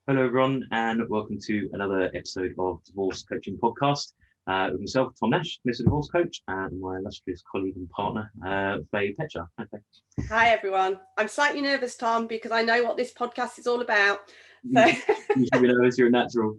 Hello, everyone, and welcome to another episode of Divorce Coaching Podcast with myself, Tom Nash, Mr. Divorce Coach, and my illustrious colleague and partner, Fay I. Okay. Hi, everyone. I'm slightly nervous, Tom, because I know what this podcast is all about. So... You should be nervous, you're a natural.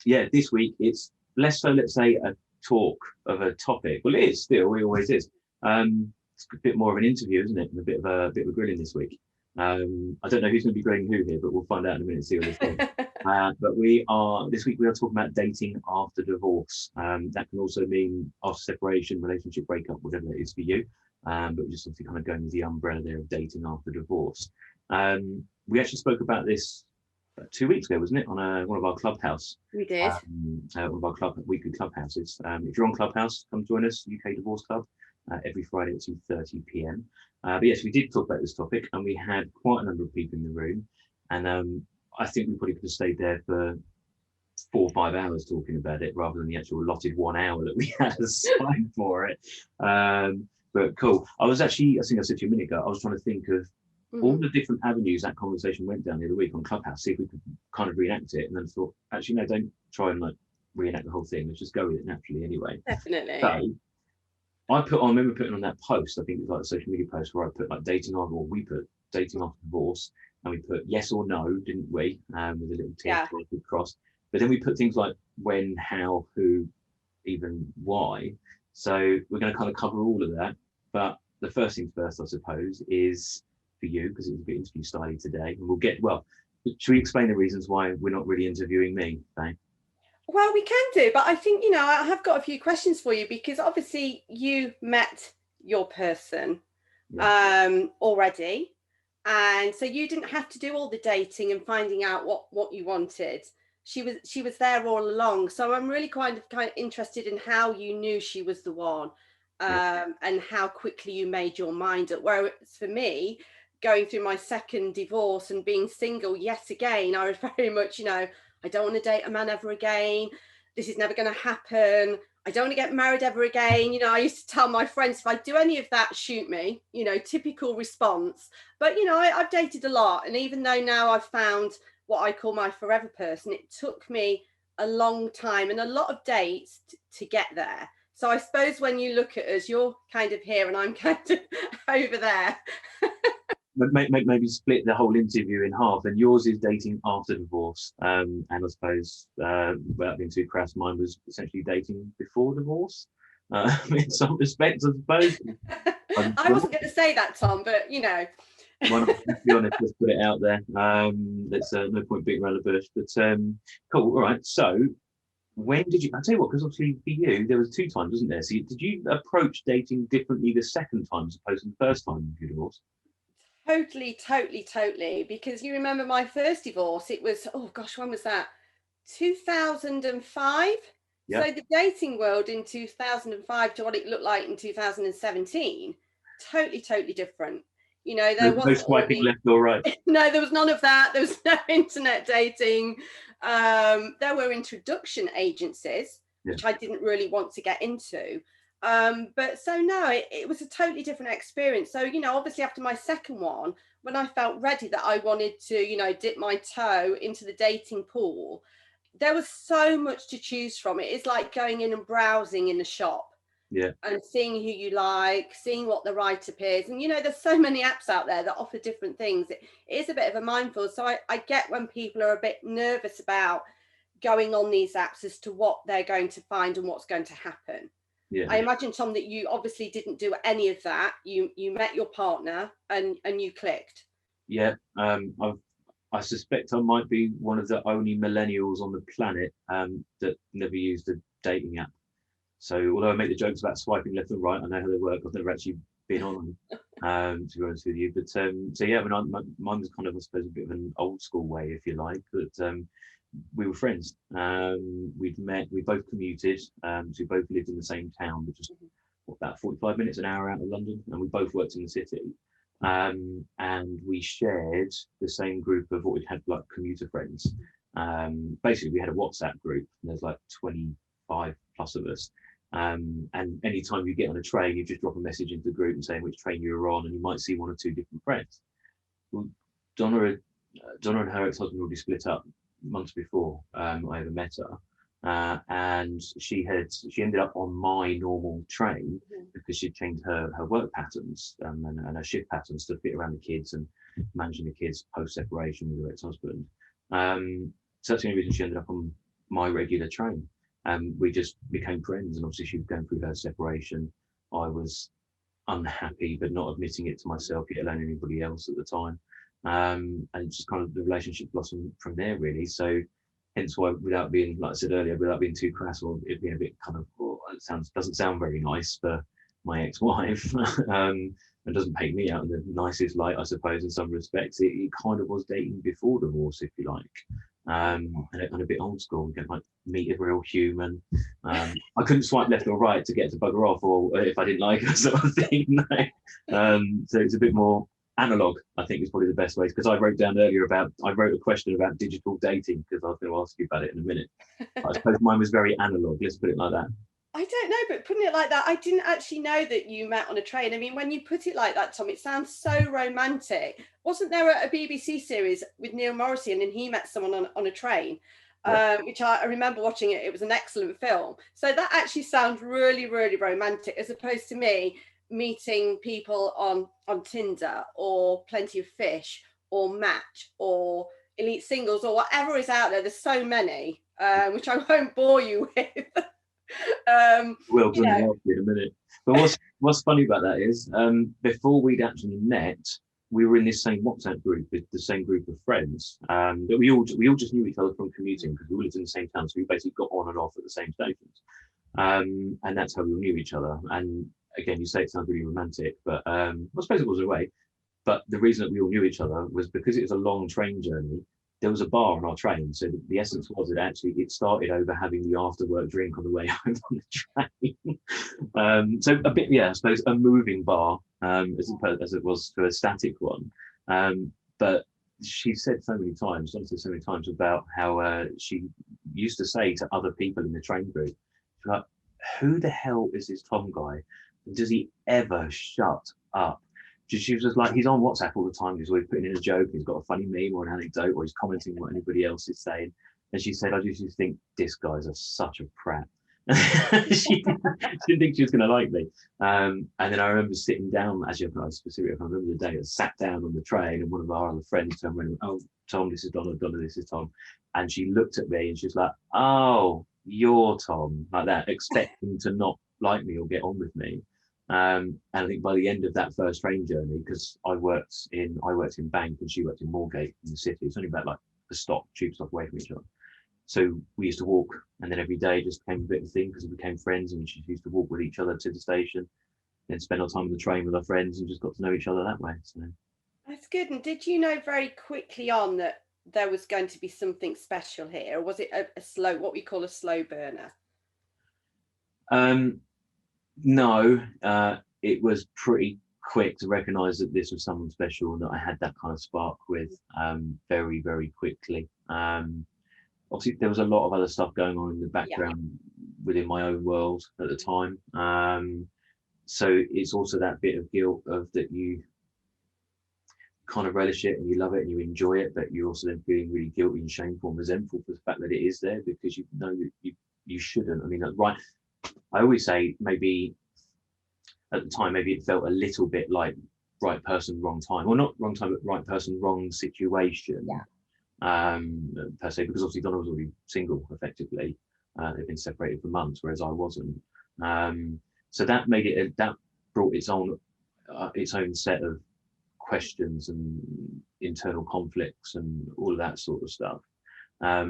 This week it's less so, let's say, a talk of a topic. Well, it is still, it always is. It's a bit more of an interview, isn't it? And a bit of a grilling this week. I don't know who's going to be grilling who here, but we'll find out in a minute. See what this goes. But this week we are talking about dating after divorce. That can also mean after separation, relationship breakup, whatever it is for you. But we're just obviously kind of going with the umbrella there of dating after divorce. We actually spoke about this 2 weeks ago, wasn't it, on one of our clubhouse? We did. One of our weekly clubhouses. If you're on Clubhouse, come join us, UK Divorce Club, every Friday at 2:30 p.m. But yes, we did talk about this topic, and we had quite a number of people in the room, and I think we probably could have stayed there for 4 or 5 hours talking about it, rather than the actual allotted 1 hour that we had assigned for it. But cool. I think I said to you a minute ago, I was trying to think of all the different avenues that conversation went down the other week on Clubhouse, see if we could kind of reenact it, and then thought, actually, no, don't try and reenact the whole thing. Let's just go with it naturally anyway. Definitely. So I remember putting on that post, I think it was like a social media post where I put we put dating after divorce, and we put yes or no, didn't we? With a little tick or a good cross. But then we put things like when, how, who, even why. So we're going to kind of cover all of that. But the first things first, I suppose, is for you, because it was a bit interview style today. And should we explain the reasons why we're not really interviewing me, Faye? Well, we can do, but I think, I have got a few questions for you, because obviously you met your person already. And so you didn't have to do all the dating and finding out what you wanted. She was there all along. So I'm really kind of interested in how you knew she was the one, and how quickly you made your mind up. Whereas for me, going through my second divorce and being single yet again, I was very much, I don't want to date a man ever again. This is never going to happen. I don't want to get married ever again. I used to tell my friends, if I do any of that, shoot me, typical response. But, I've dated a lot. And even though now I've found what I call my forever person, it took me a long time and a lot of dates to get there. So I suppose when you look at us, you're kind of here and I'm kind of over there. Maybe split the whole interview in half, and yours is dating after divorce, and I suppose without being too crass, mine was essentially dating before divorce in some respects, I suppose. I wasn't going to say that, Tom, but Well, let's be honest, let's put it out there. There's no point beating around the bush, but cool. All right, so when did you? I'll tell you what, because obviously for you there was 2 times, wasn't there? So did you approach dating differently the second time as opposed to the first time of your divorce? Totally. Because you remember my first divorce, it was, oh gosh, when was that? 2005. Yeah. So the dating world in 2005 to what it looked like in 2017, totally different. There was no swiping left or right. No, there was none of that. There was no internet dating. There were introduction agencies, which I didn't really want to get into. But so no, it was a totally different experience. So, obviously after my second one, when I felt ready that I wanted to, dip my toe into the dating pool, there was so much to choose from. It is like going in and browsing in a shop. Yeah. And seeing who you like, seeing what the right appears. And, there's so many apps out there that offer different things. It is a bit of a minefield. So I get when people are a bit nervous about going on these apps as to what they're going to find and what's going to happen. Yeah. I imagine, Tom, that you obviously didn't do any of that. You met your partner and you clicked. Yeah. I suspect I might be one of the only millennials on the planet that never used a dating app. So although I make the jokes about swiping left and right, I know how they work. I've never actually been on them, to be honest with you. But so yeah, mine was kind of, I suppose, a bit of an old school way, if you like. But we were friends. We'd met. We both commuted. So we both lived in the same town, which is about 45 minutes, an hour out of London, and we both worked in the city. And we shared the same group of what we'd had like commuter friends. Basically, we had a WhatsApp group, and there's like 25 plus of us. And anytime you get on a train, you just drop a message into the group and saying which train you were on, and you might see 1 or 2 different friends. Well, Donna had Donna and her ex-husband already split up months before I ever met her. And she ended up on my normal train because she'd changed her work patterns and her shift patterns to fit around the kids and managing the kids post separation with her ex-husband. So that's the only reason she ended up on my regular train. We just became friends, and obviously she was going through her separation. I was unhappy, but not admitting it to myself, yet alone anybody else at the time. And just kind of the relationship blossomed from there, really. So hence why, without being, like I said earlier, without being too crass or it being a bit kind of, oh, it doesn't sound very nice for my ex-wife, and doesn't paint me out in the nicest light, I suppose, in some respects. It kind of was dating before divorce, if you like. And a bit old school, get like meet a real human. I couldn't swipe left or right to get to bugger off, or if I didn't like her, sort of thing. No. So it's a bit more analog, I think, is probably the best way. Because I wrote down earlier I wrote a question about digital dating because I was going to ask you about it in a minute. I suppose mine was very analog. Let's put it like that. I don't know, but putting it like that, I didn't actually know that you met on a train. I mean, when you put it like that, Tom, it sounds so romantic. Wasn't there a BBC series with Neil Morrissey, and then he met someone on a train, which I remember watching it. It was an excellent film. So that actually sounds really, really romantic, as opposed to me meeting people on Tinder or Plenty of Fish or Match or Elite Singles or whatever is out there. There's so many, which I won't bore you with. Well, in a minute. But what's funny about that is, before we'd actually met, we were in this same WhatsApp group with the same group of friends. That we all just knew each other from commuting because we all lived in the same town, so we basically got on and off at the same stations. And that's how we all knew each other. And again, you say it sounds really romantic, but I suppose it was in a way. But the reason that we all knew each other was because it was a long train journey. There was a bar on our train, so the essence was that actually it started over having the after work drink on the way home on the train. So a bit, I suppose a moving bar, as it was to a static one. But she said so many times about how she used to say to other people in the train group, like, who the hell is this Tom guy? Does he ever shut up? She was just like, he's on WhatsApp all the time. He's always putting in a joke. He's got a funny meme or an anecdote, or he's commenting what anybody else is saying. And she said, I just think this guy's such a prat. She didn't think she was going to like me. And then I remember sitting down, actually, I remember the day, I sat down on the train and one of our other friends turned around and went, oh, Tom, this is Donna, this is Tom. And she looked at me and she was like, oh, you're Tom, like that, expecting to not like me or get on with me. And I think by the end of that first train journey, because I worked in Bank and she worked in Moorgate in the city, it's only about like a tube stop away from each other. So we used to walk, and then every day just became a bit of a thing because we became friends, and we just used to walk with each other to the station, then spend our time on the train with our friends and just got to know each other that way. So that's good. And did you know very quickly on that there was going to be something special here, or was it a slow, what we call a slow burner? No, it was pretty quick to recognise that this was someone special and that I had that kind of spark with very, very quickly. Obviously, there was a lot of other stuff going on in the background within my own world at the time. So it's also that bit of guilt of that you kind of relish it and you love it and you enjoy it, but you're also then feeling really guilty and shameful and resentful for the fact that it is there because you know that you shouldn't. I mean, right. I always say maybe at the time, maybe it felt a little bit like right person, wrong time. Well, not wrong time, but right person, wrong situation. Per se, because obviously Donna was already single effectively. They'd been separated for months, whereas I wasn't. So that made it, that brought its own set of questions and internal conflicts and all of that sort of stuff. I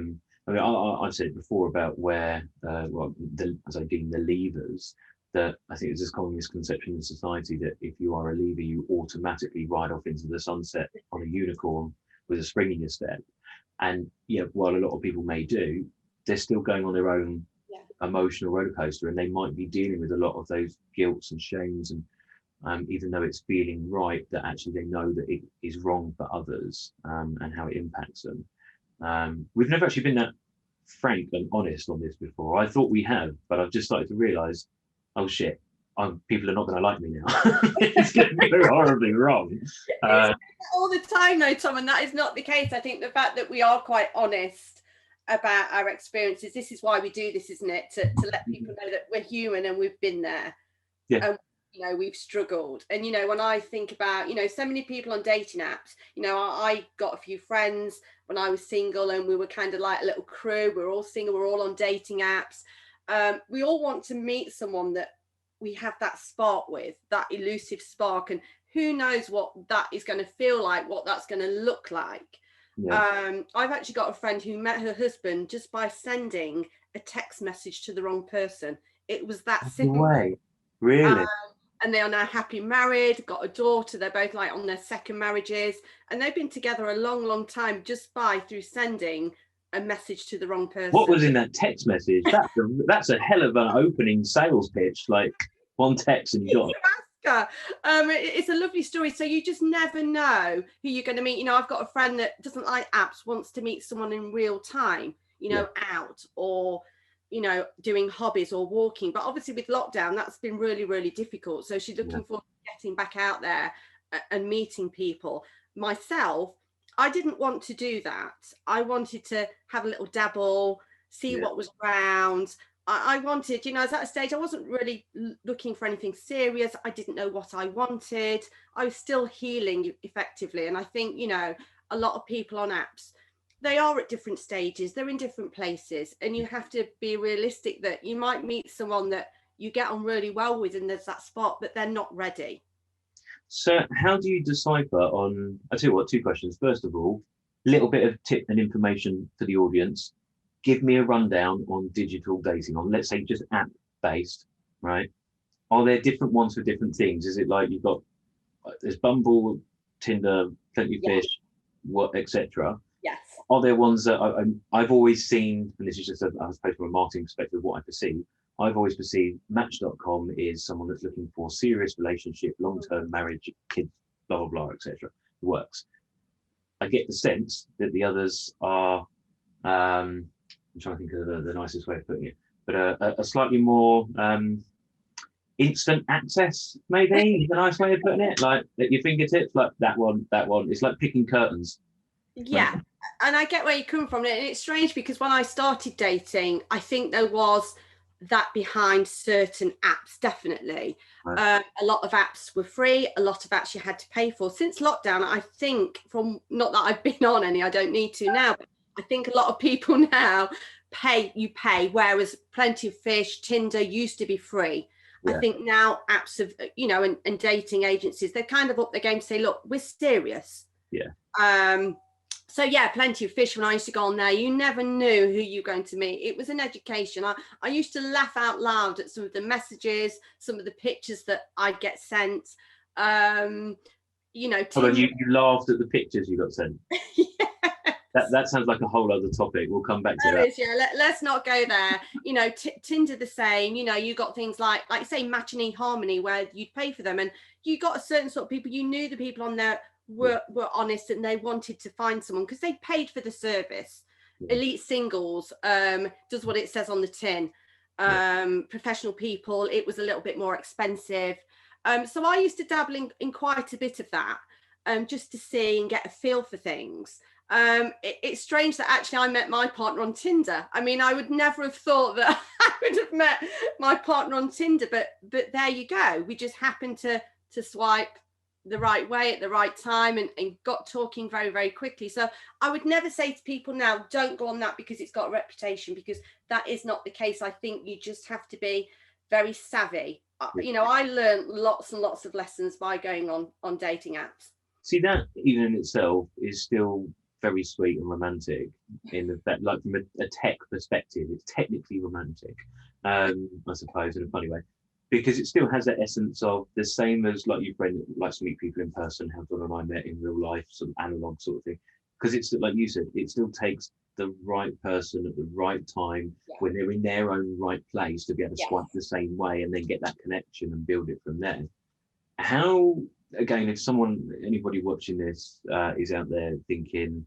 mean, I've said it before about where, as I deem the levers, that I think there's this common misconception in society that if you are a lever, you automatically ride off into the sunset on a unicorn with a spring in your step. And while a lot of people may do, they're still going on their own emotional roller coaster, and they might be dealing with a lot of those guilts and shames, and even though it's feeling right, that actually they know that it is wrong for others, and how it impacts them. We've never actually been that frank and honest on this before. I thought we have, but I've just started to realise, oh shit, people are not going to like me now. It's going to go horribly wrong. All the time, though, Tom, and that is not the case. I think the fact that we are quite honest about our experiences, this is why we do this, isn't it? To let people know that we're human and we've been there. Yeah. And, you know, we've struggled. And, you know, when I think about, you know, so many people on dating apps, you know, I got a few friends when I was single, and we were kind of like a little crew. We were all single, we're all on dating apps. We all want to meet someone that we have that spark with, that elusive spark, and who knows what that is going to feel like, what that's going to look like. Yeah. I've actually got a friend who met her husband just by sending a text message to the wrong person. It was that simple. Way. Really? And they are now happily married, got a daughter. They're both like on their second marriages, and they've been together a long time just through sending a message to the wrong person. What was in that text message? That's a hell of an opening sales pitch. Like, one text and you got it. It's a lovely story. So you just never know who you're going to meet. You know, I've got a friend that doesn't like apps, wants to meet someone in real time, you know, out, or, you know, doing hobbies or walking. But obviously with lockdown, that's been really difficult. So she's looking forward to getting back out there and meeting people. Myself, I didn't want to do that. I wanted to have a little dabble, see what was around. I wanted, you know, I was at a stage, I wasn't really looking for anything serious. I didn't know what I wanted. I was still healing effectively. And I think, you know, a lot of people on apps, they are at different stages. They're in different places. And you have to be realistic that you might meet someone that you get on really well with and there's that spot, but they're not ready. So how do you decipher on, I tell you what, 2 questions. First of all, a little bit of tip and information for the audience. Give me a rundown on digital dating, on, let's say, just app based, right? Are there different ones for different things? Is it like there's Bumble, Tinder, Plenty of Fish, etc. Yes. Are there ones that I've always seen, and this is just, I suppose, from a marketing perspective, what I perceive, I've always perceived Match.com is someone that's looking for serious relationship, long-term marriage, kids, blah, blah, blah, etc. It works. I get the sense that the others are, I'm trying to think of the nicest way of putting it, but a slightly more instant access, maybe, is a nice way of putting it, like at your fingertips, like that one. It's like picking curtains. Yeah. Right? And I get where you come from. And it's strange because when I started dating, I think there was that behind certain apps, definitely. Right. A lot of apps were free, a lot of apps you had to pay for. Since lockdown, I think, from, not that I've been on any, I don't need to now, but I think a lot of people now pay, whereas Plenty of Fish, Tinder used to be free. Yeah. I think now apps have, you know, and dating agencies, they're kind of up their game to say, look, we're serious. Yeah. So yeah, Plenty of Fish, when I used to go on there, you never knew who you were going to meet. It was an education. I used to laugh out loud at some of the messages, some of the pictures that I'd get sent. You know, hold on, you laughed at the pictures you got sent. Yes. That sounds like a whole other topic. We'll come back to that. Yeah, let's not go there. You know, Tinder the same. You know, you got things like say Match and eHarmony, where you'd pay for them, and you got a certain sort of people. You knew the people on there were honest and they wanted to find someone because they paid for the service. Yeah. Elite Singles does what it says on the tin. Professional People, it was a little bit more expensive. So I used to dabble in quite a bit of that, just to see and get a feel for things. It's strange that actually I met my partner on Tinder. I mean, I would never have thought that I would have met my partner on Tinder, but there you go. We just happened to swipe the right way at the right time and got talking very quickly. So I would never say to people now, don't go on that because it's got a reputation, because that is not the case. I think you just have to be very savvy. You know, I learned lots and lots of lessons by going on dating apps. See, that even in itself is still very sweet and romantic, in that, like, from a tech perspective, it's technically romantic, I suppose, in a funny way, because it still has that essence of the same as, like, your friend likes to meet people in person, how Donna and I met in real life, sort of analog sort of thing, because it's, like you said, it still takes the right person at the right time, when they're in their own right place, to be able to swipe the same way and then get that connection and build it from there. How, again, if anybody watching this is out there thinking,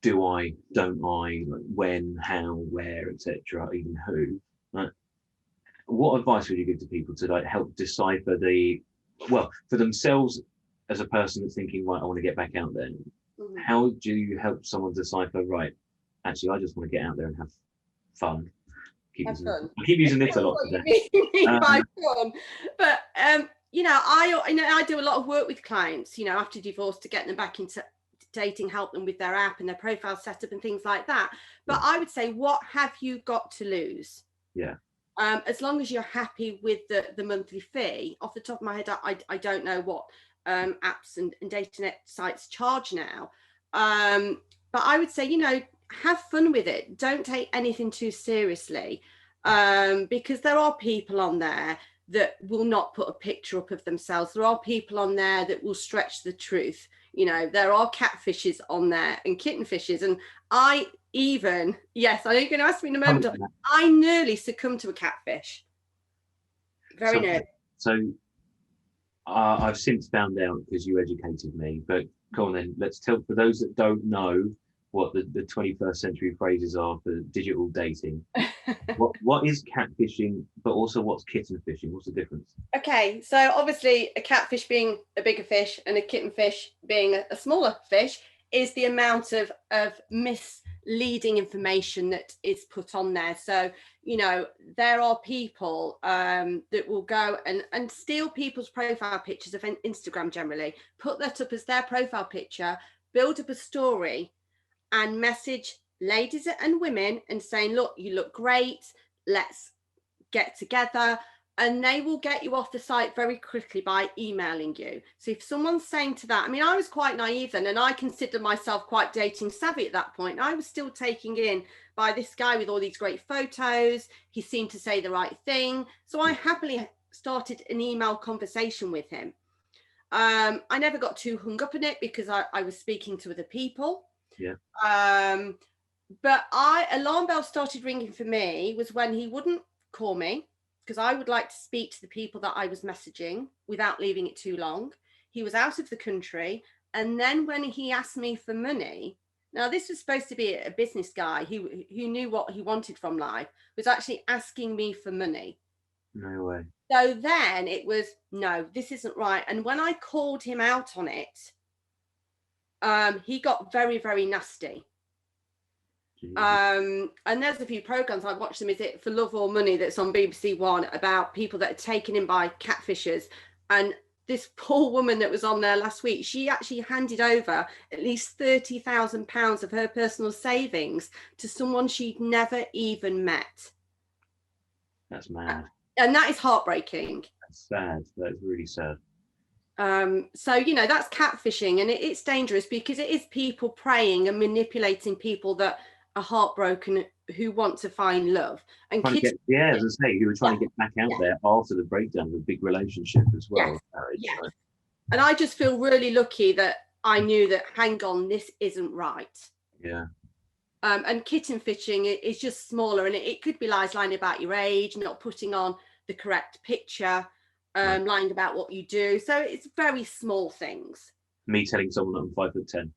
do I, don't I, like, when, how, where, etc., even who, like, what advice would you give to people to like help decipher for themselves as a person that's thinking, right, I want to get back out there? Mhm. How do you help someone decipher, right, actually, I just want to get out there and have fun? I keep using this a lot today. What you mean by fun? But I do a lot of work with clients, after divorce, to get them back into dating, help them with their app and their profile setup and things like that. But I would say, what have you got to lose? Yeah. As long as you're happy with the monthly fee. Off the top of my head, I don't know what apps and dating sites charge now. But I would say, have fun with it. Don't take anything too seriously, because there are people on there that will not put a picture up of themselves. There are people on there that will stretch the truth. There are catfishes on there and kitten fishes. And I know you're going to ask me in a moment, I nearly succumbed to a catfish. Very nearly. So I've since found out, because you educated me, but go on then, let's tell, for those that don't know what the 21st century phrases are for digital dating. what is catfishing, but also what's kitten fishing? What's the difference? Okay, so obviously a catfish being a bigger fish and a kitten fish being a smaller fish is the amount of misleading information that is put on there. So, there are people that will go and steal people's profile pictures of Instagram generally, put that up as their profile picture, build up a story and message ladies and women and saying, look, you look great, let's get together. And they will get you off the site very quickly by emailing you. So if someone's saying to that, I was quite naive then, and I considered myself quite dating savvy at that point. I was still taken in by this guy with all these great photos. He seemed to say the right thing. So I happily started an email conversation with him. I never got too hung up in it because I was speaking to other people. Yeah. But alarm bells started ringing for me was when he wouldn't call me, because I would like to speak to the people that I was messaging without leaving it too long. He was out of the country. And then when he asked me for money, now this was supposed to be a business guy who knew what he wanted from life, was actually asking me for money. No way. So then it was, no, this isn't right. And when I called him out on it, he got very, very nasty. And there's a few programs I watched them. Is it For Love or Money that's on BBC One about people that are taken in by catfishers? And this poor woman that was on there last week, she actually handed over at least £30,000 of her personal savings to someone she'd never even met. That's mad. And that is heartbreaking. That's sad. That's really sad. So that's catfishing, and it's dangerous because it is people preying and manipulating people that are heartbroken, who want to find love. And as I say, who were trying to get back out there after the breakdown of a big relationship as well. Yeah. And I just feel really lucky that I knew that, hang on, this isn't right. Yeah. And kitten fishing is just smaller, and it could be lies lying about your age, not putting on the correct picture, lying about what you do. So it's very small things. Me telling someone that I'm 5'10".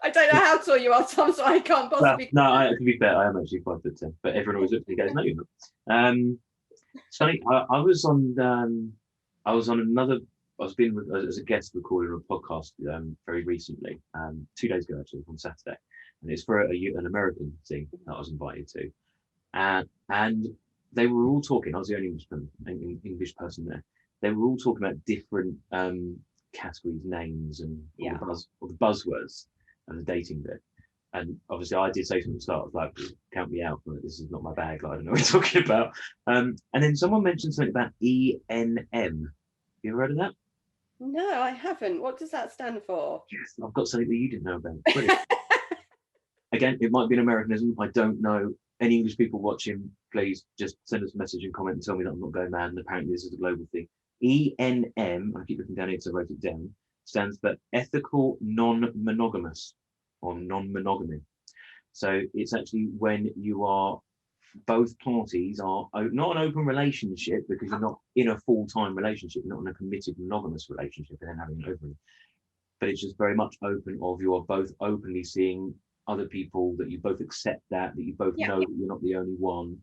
I don't know how tall you are, Tom, so I can't possibly. No, to be fair, I am actually 5'10", but everyone always looks at me and goes, "No, you're not." It's funny. I was on another. I was being as a guest recording a podcast very recently, 2 days ago actually, on Saturday, and it's for an American thing that I was invited to, and they were all talking. I was the only English person there. They were all talking about different categories, names, and all the buzzwords and the dating bit. And obviously, I did say something at the start, like, "Count me out. This is not my bag. I don't know what you're talking about." And then someone mentioned something about ENM. You ever heard of that? No, I haven't. What does that stand for? Yes, I've got something that you didn't know about. Again, it might be an Americanism. I don't know. Any English people watching, please just send us a message and comment and tell me that I'm not going mad. And apparently, this is a global thing. ENM, I keep looking down here because I wrote it down, stands for ethical non-monogamous, or non-monogamy. So it's actually when you are, both parties are not an open relationship, because you're not in a full-time relationship, you're not in a committed monogamous relationship and then having an open, but it's just very much open, of you are both openly seeing other people, that you both accept that you both know that you're not the only one,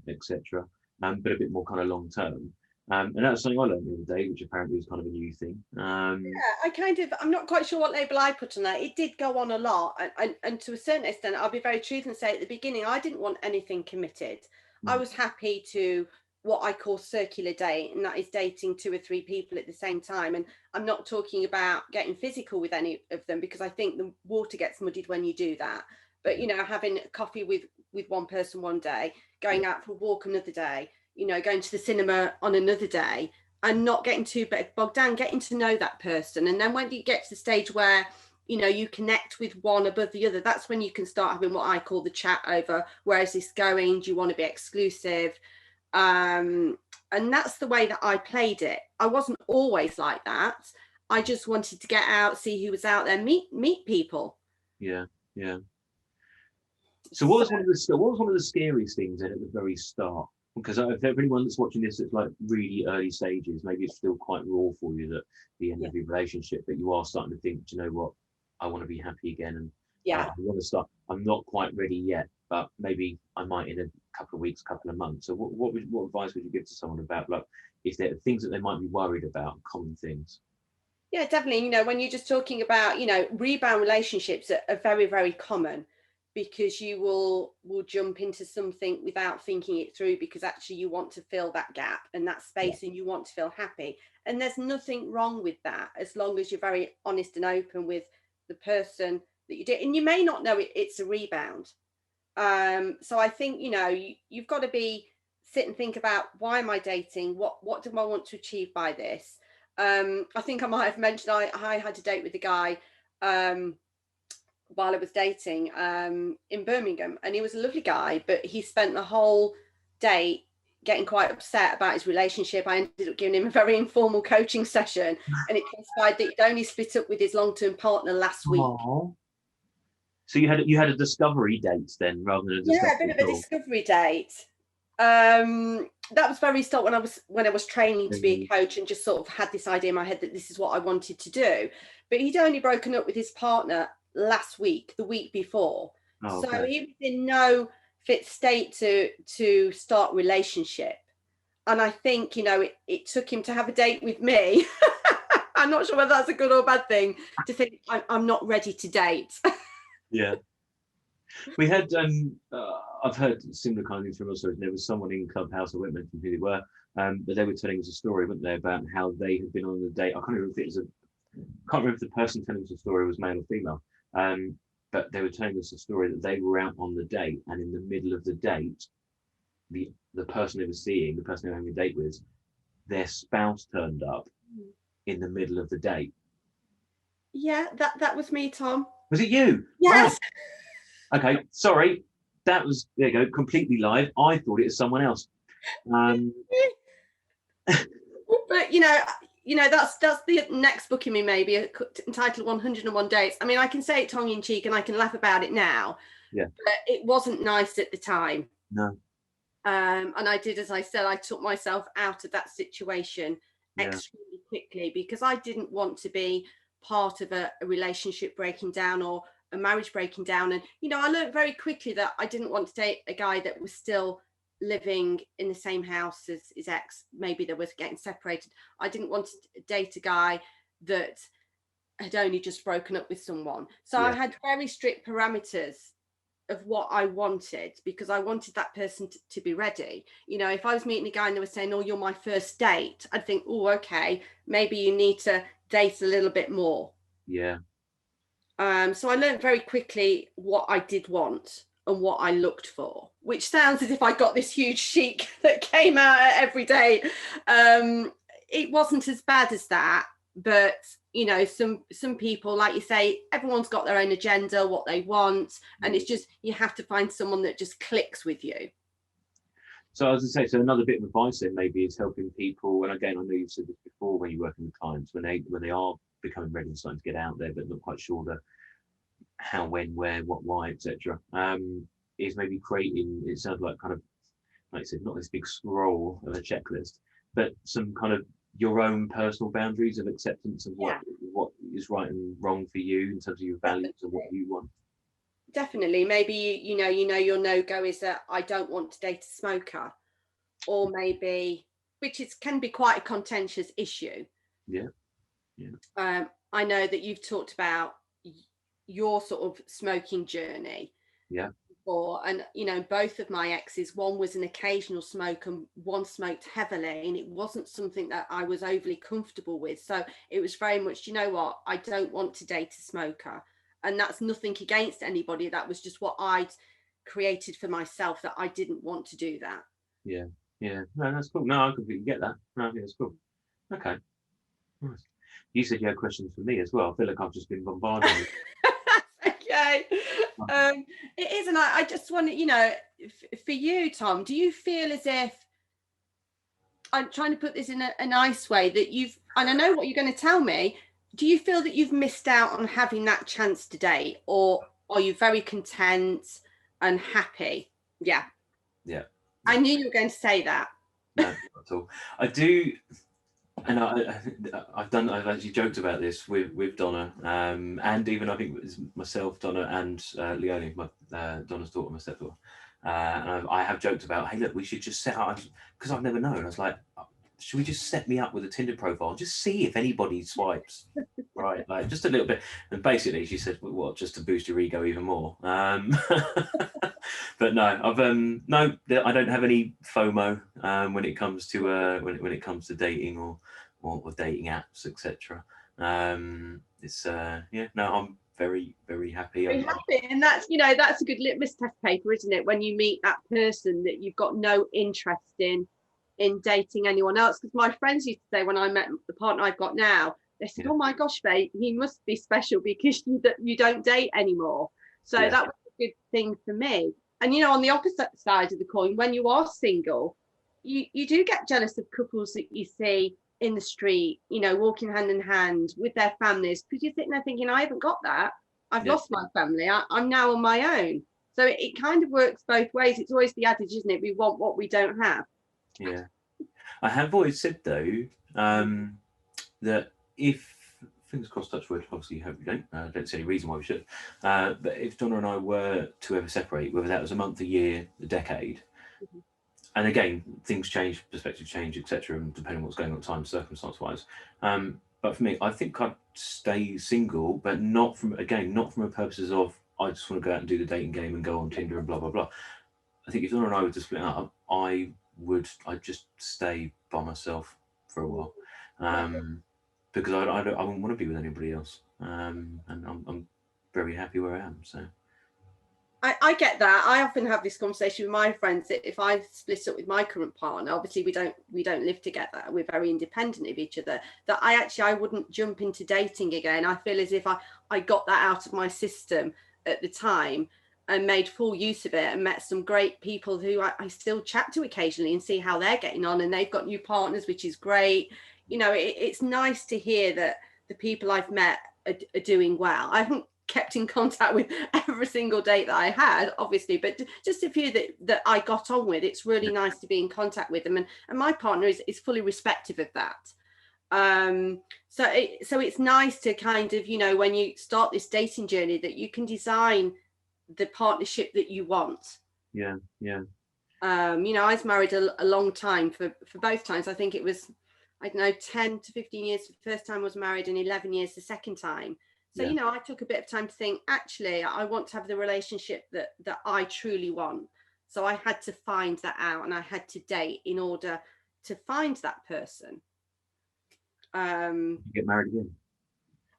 etc. But a bit more kind of long term. And that's something I learned the other day, which apparently was kind of a new thing. I'm not quite sure what label I put on that. It did go on a lot. And to a certain extent, I'll be very truthful and say at the beginning, I didn't want anything committed. I was happy to what I call circular date, and that is dating 2 or 3 people at the same time. And I'm not talking about getting physical with any of them, because I think the water gets muddied when you do that. But, you know, having coffee with one person one day, going out for a walk another day, you know, going to the cinema on another day, and not getting too bogged down, getting to know that person. And then when you get to the stage where, you know, you connect with one above the other, that's when you can start having what I call the chat over, where is this going? Do you want to be exclusive? And that's the way that I played it. I wasn't always like that. I just wanted to get out, see who was out there, meet people. Yeah. So what was one of the scariest things then at the very start? Because if anyone that's watching this, it's like really early stages, maybe it's still quite raw for you, that the end of your relationship, but you are starting to think, do you know what, I want to be happy again, and I want to start. I'm not quite ready yet, but maybe I might in a couple of weeks, couple of months. So what advice would you give to someone about, like, if there are things that they might be worried about, common things? Yeah, definitely. You know, when you're just talking about, you know, rebound relationships are very, very common, because you will jump into something without thinking it through, because actually you want to fill that gap and that space, and you want to feel happy. And there's nothing wrong with that, as long as you're very honest and open with the person that you did. And you may not know it's a rebound. So I think, you know, you've got to sit and think about, why am I dating? What do I want to achieve by this? I think I might have mentioned I had a date with a guy while I was dating in Birmingham, and he was a lovely guy, but he spent the whole date getting quite upset about his relationship. I ended up giving him a very informal coaching session, and it transpired that he'd only split up with his long-term partner last week. Aww. So you had a discovery date then, rather than a bit of a discovery date. That was very start when I was training to be a coach, and just sort of had this idea in my head that this is what I wanted to do. But he'd only broken up with his partner last week, the week before. So he was in no fit state to start relationship. And I think, you know, it took him to have a date with me. I'm not sure whether that's a good or bad thing, to think I'm not ready to date. Yeah. We had I've heard similar kind of things from us. There was someone in Clubhouse, I won't mention who they were, but they were telling us a story, weren't they, about how they had been on a date. I can't remember if the person telling us the story was male or female, but they were telling us a story that they were out on the date, and in the middle of the date, the person they were seeing, the person they were having a date with, their spouse turned up in the middle of the date. Yeah, that was me, Tom. Was it you? Yes. Oh. Okay, sorry. That was, there you go, completely live. I thought it was someone else. But you know, that's the next book in me, maybe entitled 101 Dates. I mean, I can say it tongue in cheek and I can laugh about it now. Yeah. But it wasn't nice at the time. No. And I did, as I said, I took myself out of that situation extremely quickly, because I didn't want to be part of a relationship breaking down or a marriage breaking down. And, you know, I learned very quickly that I didn't want to date a guy that was still living in the same house as his ex. Maybe they were getting separated. I didn't want to date a guy that had only just broken up with someone. So I had very strict parameters of what I wanted, because I wanted that person to be ready. You know, if I was meeting a guy and they were saying, oh, you're my first date, I'd think, oh, okay, maybe you need to date a little bit more. Yeah. So I learned very quickly what I did want and what I looked for, which sounds as if I got this huge chic that came out every day. It wasn't as bad as that, but you know, some people, like you say, everyone's got their own agenda, what they want, and it's just, you have to find someone that just clicks with you. So as I say, so another bit of advice then maybe is helping people, and again, I know you've said this before, when you're working with clients, when they are becoming ready and starting to get out there, but not quite sure the how, when, where, what, why, etc. Is maybe creating, it sounds like kind of, like I said, not this big scroll of a checklist, but some kind of your own personal boundaries of acceptance of what is right and wrong for you in terms of your values and what you want. definitely. Maybe you know your no-go is that I don't want to date a smoker, or maybe, which is can be quite a contentious issue. Yeah, yeah, I know that you've talked about your sort of smoking journey yeah, before, and you know, both of my exes, one was an occasional smoker and one smoked heavily, and it wasn't something that I was overly comfortable with. So it was very much, you know what, I don't want to date a smoker. And that's nothing against anybody. That was just what I'd created for myself, that I didn't want to do that. yeah, yeah. No, that's cool. No, I completely get that. No, I think that's cool. Okay, nice. You said you had questions for me as well. I feel like I've just been bombarded with. Okay. It is, and I just want to, you know, for you, Tom, do you feel as if, I'm trying to put this in a nice way, that you've, and I know what you're going to tell me, do you feel that you've missed out on having that chance to date, or are you very content and happy? Yeah. Yeah. I knew you were going to say that. No, not at all. I do, and I've actually joked about this with Donna, and even I think it was myself, Donna, and Leonie, my Donna's daughter, my stepdaughter, and I have joked about, hey, look, we should just set up, because I've never known. I was like, should we just set me up with a Tinder profile, just see if anybody swipes, right? Like just a little bit. And basically, she said, well, what, just to boost your ego even more. But no, I've no, I don't have any FOMO when it comes to when it comes to dating or dating apps, etc. It's yeah, no, I'm very, very happy. Very happy, and that's, you know, that's a good litmus test paper, isn't it, when you meet that person that you've got no interest in dating anyone else. Because my friends used to say, when I met the partner I've got now, they said, oh my gosh, babe, he must be special because you don't date anymore. So that was a good thing for me. And you know, on the opposite side of the coin, when you are single, you do get jealous of couples that you see in the street, you know, walking hand in hand with their families, because you're sitting there thinking, I haven't got that. I've lost my family. I'm now on my own. So it kind of works both ways. It's always the adage, isn't it? We want what we don't have. Yeah. I have always said though, that if, fingers crossed, touch wood, obviously hope we don't, don't see any reason why we should, but if Donna and I were to ever separate, whether that was a month, a year, a decade, and again, things change, perspectives change, etc., and depending on what's going on at the time, circumstance-wise. But for me, I think I'd stay single, but not from a purposes of I just want to go out and do the dating game and go on Tinder and blah blah blah. I think if Donna and I were to split up, I'd just stay by myself for a while, because I wouldn't want to be with anybody else, and I'm very happy where I am. So. I get that. I often have this conversation with my friends that if I split up with my current partner, obviously we don't live together, we're very independent of each other, that I wouldn't jump into dating again. I feel as if I got that out of my system at the time and made full use of it, and met some great people who I still chat to occasionally and see how they're getting on, and they've got new partners, which is great. You know, it's nice to hear that the people I've met are doing well. I haven't kept in contact with every single date that I had, obviously, but just a few that I got on with. It's really nice to be in contact with them, and my partner is fully respective of that. So it's nice to kind of, you know, when you start this dating journey, that you can design the partnership that you want. Yeah. You know, I was married a long time for both times. I think it was, I don't know, 10 to 15 years the first time I was married, and 11 years the second time. So, you know, I took a bit of time to think, actually, I want to have the relationship that I truly want. So I had to find that out, and I had to date in order to find that person. You get married again?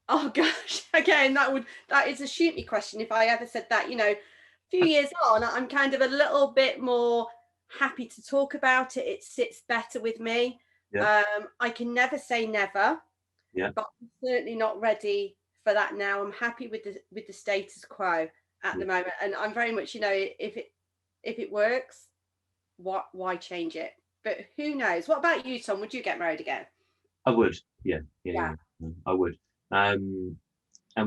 Oh gosh, again, that is a shoot me question. If I ever said that, you know, a few years on, I'm kind of a little bit more happy to talk about it. It sits better with me. I can never say never, but I'm certainly not ready for that now. I'm happy with the status quo at the moment, and I'm very much, you know, if it works, why change it? But who knows? What about you, Tom? Would you get married again? I would. Yeah. I would. And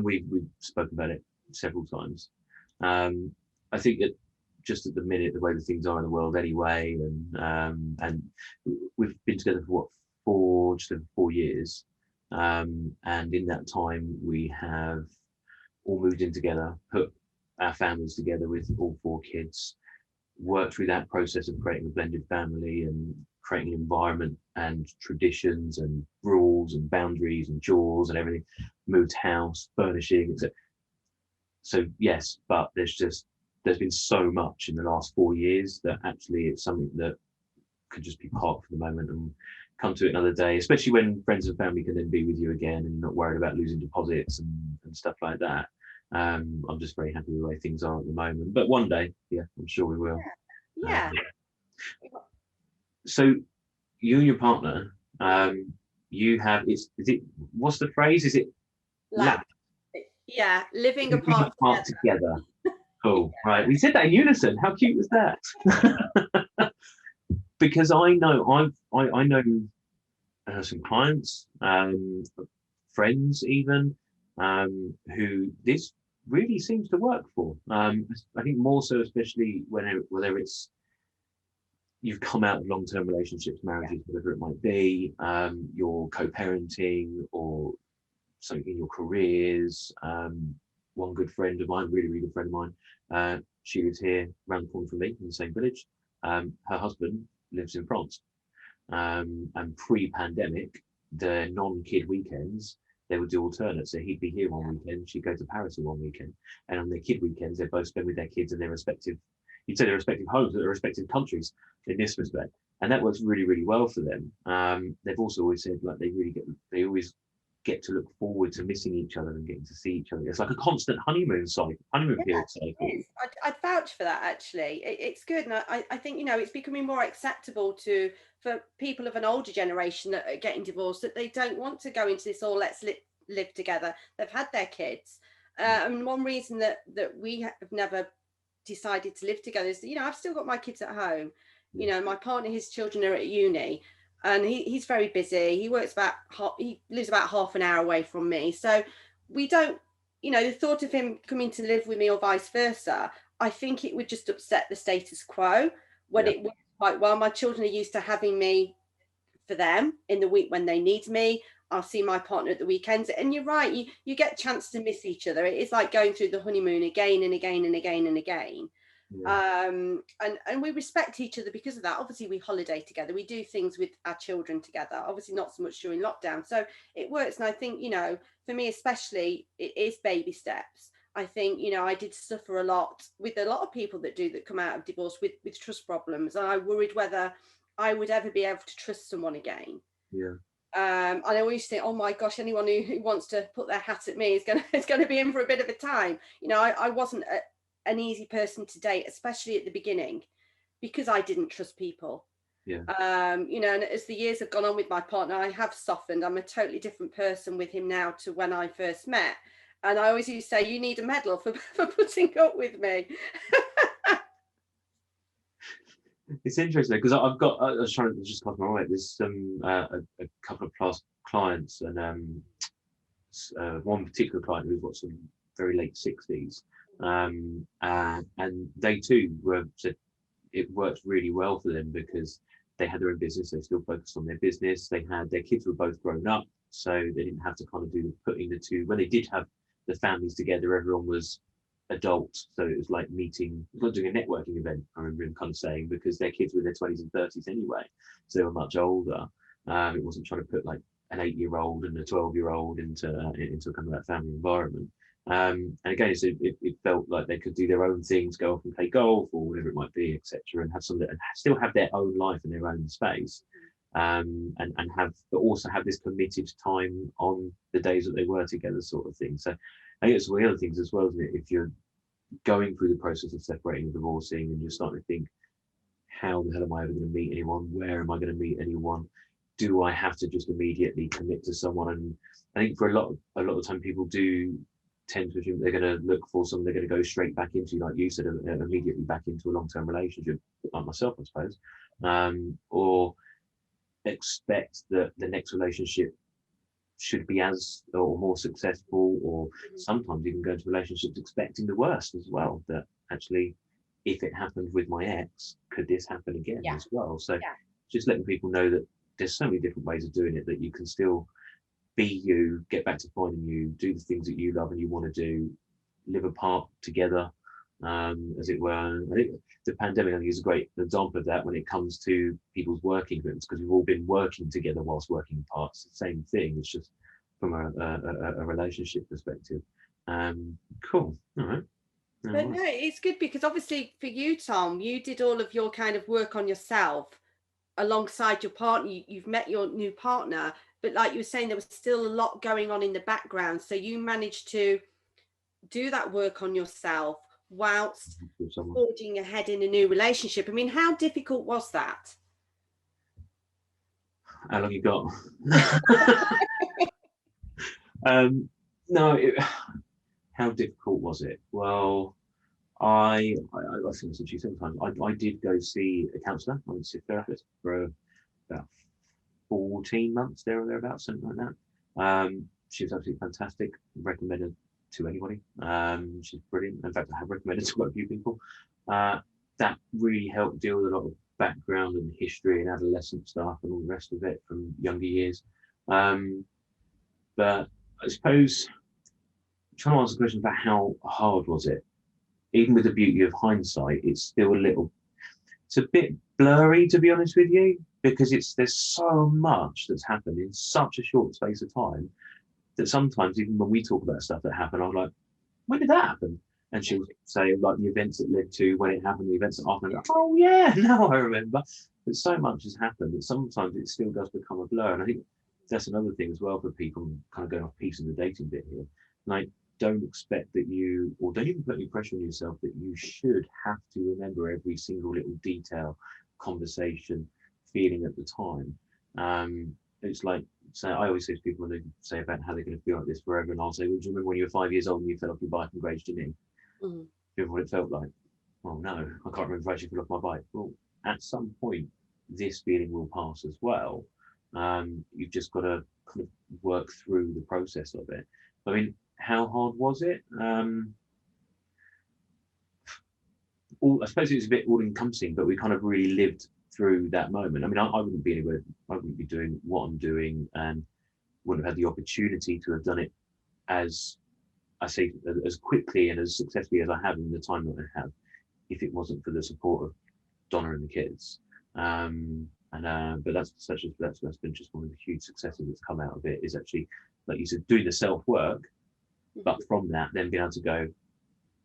we've spoken about it several times. I think that just at the minute, the way the things are in the world anyway, and we've been together for just over 4 years, and in that time we have all moved in together, put our families together with all 4 kids, worked through that process of creating a blended family and creating an environment and traditions and rules and boundaries and chores and everything, moved house, furnishing, etc. So yes, but there's been so much in the last 4 years that actually it's something that could just be parked for the moment and come to it another day, especially when friends and family can then be with you again and not worried about losing deposits and stuff like that. I'm just very happy with the way things are at the moment, but one day, yeah, I'm sure we will. Yeah. So you and your partner, you have, is it, what's the phrase? Is it Lab. Yeah, living apart together. Cool. Right. We said that in unison. How cute was that? Because I know I know some clients, friends even, who this really seems to work for. I think more so, especially whether it's you've come out of long-term relationships, marriages, whatever it might be, you're co-parenting or something in your careers. One good friend of mine, really good friend of mine, she lives here around the corner from me in the same village. Her husband lives in France, and pre-pandemic, the non-kid weekends they would do alternates. So he'd be here one weekend, she'd go to Paris one weekend, and on their kid weekends they'd both spend with their kids in their respective, you'd say their respective homes, but their respective countries in this respect, and that works really well for them. They've also always said like they always get to look forward to missing each other and getting to see each other. It's like a constant honeymoon period cycle. I'd vouch for that actually. It's good, and I think it's becoming more acceptable for people of an older generation that are getting divorced, that they don't want to go into this let's live together. They've had their kids, and one reason that we have never decided to live together is that I've still got my kids at home. My partner, his children are at uni, and he's very busy. He lives about half an hour away from me, so we don't, the thought of him coming to live with me or vice versa, I think it would just upset the status quo when it works quite well. My children are used to having me for them in the week when they need me. I'll see my partner at the weekends, and you're right, you get a chance to miss each other. It is like going through the honeymoon again and again and again and again. And we respect each other because of that. Obviously we holiday together, we do things with our children together, obviously not so much during lockdown, so it works. And I think for me especially, it is baby steps. I think I did suffer a lot with a lot of people that come out of divorce with trust problems, and I worried whether I would ever be able to trust someone again. And I always think, oh my gosh, anyone who wants to put their hat at me is going to be in for a bit of a time. I wasn't an easy person to date, especially at the beginning, because I didn't trust people. And as the years have gone on with my partner, I have softened. I'm a totally different person with him now to when I first met. And I always used to say, you need a medal for putting up with me. It's interesting because I was trying to just talk my way. There's a couple of past clients, and one particular client who's got some very late 60s, and they too said it worked really well for them because they had their own business. They still focused on their business. They had their kids were both grown up, so they didn't have to kind of do the putting the two. When they did have the families together, everyone was adult, so it was like meeting, it was like doing a networking event. I remember him kind of saying, because their kids were in their 20s and 30s anyway, so they were much older. It wasn't trying to put like an 8-year-old and a 12-year-old into kind of that family environment. And again, so it felt like they could do their own things, go off and play golf or whatever it might be, etc., and have some and still have their own life in their own space, and but also have this committed time on the days that they were together, sort of thing. So I think it's one of the other things as well, isn't it? If you're going through the process of separating and divorcing, and you're starting to think, how the hell am I ever going to meet anyone? Where am I going to meet anyone? Do I have to just immediately commit to someone? And I think for a lot of time, people do tend to assume they're going to look for someone they're going to go straight back into, like you said, immediately back into a long-term relationship, like myself, I suppose, or expect that the next relationship should be as or more successful, or sometimes even go into relationships expecting the worst as well, that actually, if it happened with my ex, could this happen again as well? So just letting people know that there's so many different ways of doing it, that you can still be you, get back to finding you, do the things that you love and you want to do, live apart together, as it were. I think the pandemic, I think, is a great example of that when it comes to people's working groups, because we've all been working together whilst working apart. It's the same thing. It's just from a relationship perspective. Cool. All right. But no, it's good because obviously for you, Tom, you did all of your kind of work on yourself alongside your partner. You've met your new partner, but like you were saying, there was still a lot going on in the background. So you managed to do that work on yourself whilst forging ahead in a new relationship. I mean, how difficult was that? How long you got? No, how difficult was it? Well, I think I said to you sometimes, I did go see a counsellor. I went to see a therapist for about 14 months, there or thereabouts, something like that. She was absolutely fantastic. Recommended to anybody. She's brilliant. In fact, I have recommended to quite a few people. That really helped deal with a lot of background and history and adolescent stuff and all the rest of it from younger years. But I suppose trying to answer the question about how hard was it, even with the beauty of hindsight, it's a bit blurry, to be honest with you, because there's so much that's happened in such a short space of time that sometimes even when we talk about stuff that happened, I'm like, when did that happen? And she'll say like the events it led to, when it happened, the events that after, oh yeah, now I remember. But so much has happened that sometimes it still does become a blur. And I think that's another thing as well for people, kind of going off piece of the dating bit here. Like, don't expect that don't even put any pressure on yourself that you should have to remember every single little detail, conversation, feeling at the time. It's like, so I always say to people when they say about how they're going to feel like this forever, and I'll say, well, do you remember when you were 5 years old and you fell off your bike and grazed your knee? Mm-hmm. Do you remember what it felt like? Well, no, I can't remember if I actually fell off my bike. Well, at some point, this feeling will pass as well. You've just got to kind of work through the process of it. I mean, how hard was it? I suppose it was a bit all-encompassing, but we kind of really lived through that moment. I mean, I wouldn't be anywhere, I wouldn't be doing what I'm doing, and wouldn't have had the opportunity to have done it as quickly and as successfully as I have in the time that I have, if it wasn't for the support of Donna and the kids. But that's been just one of the huge successes that's come out of it, is actually, like you said, doing the self-work, but from that, then being able to go,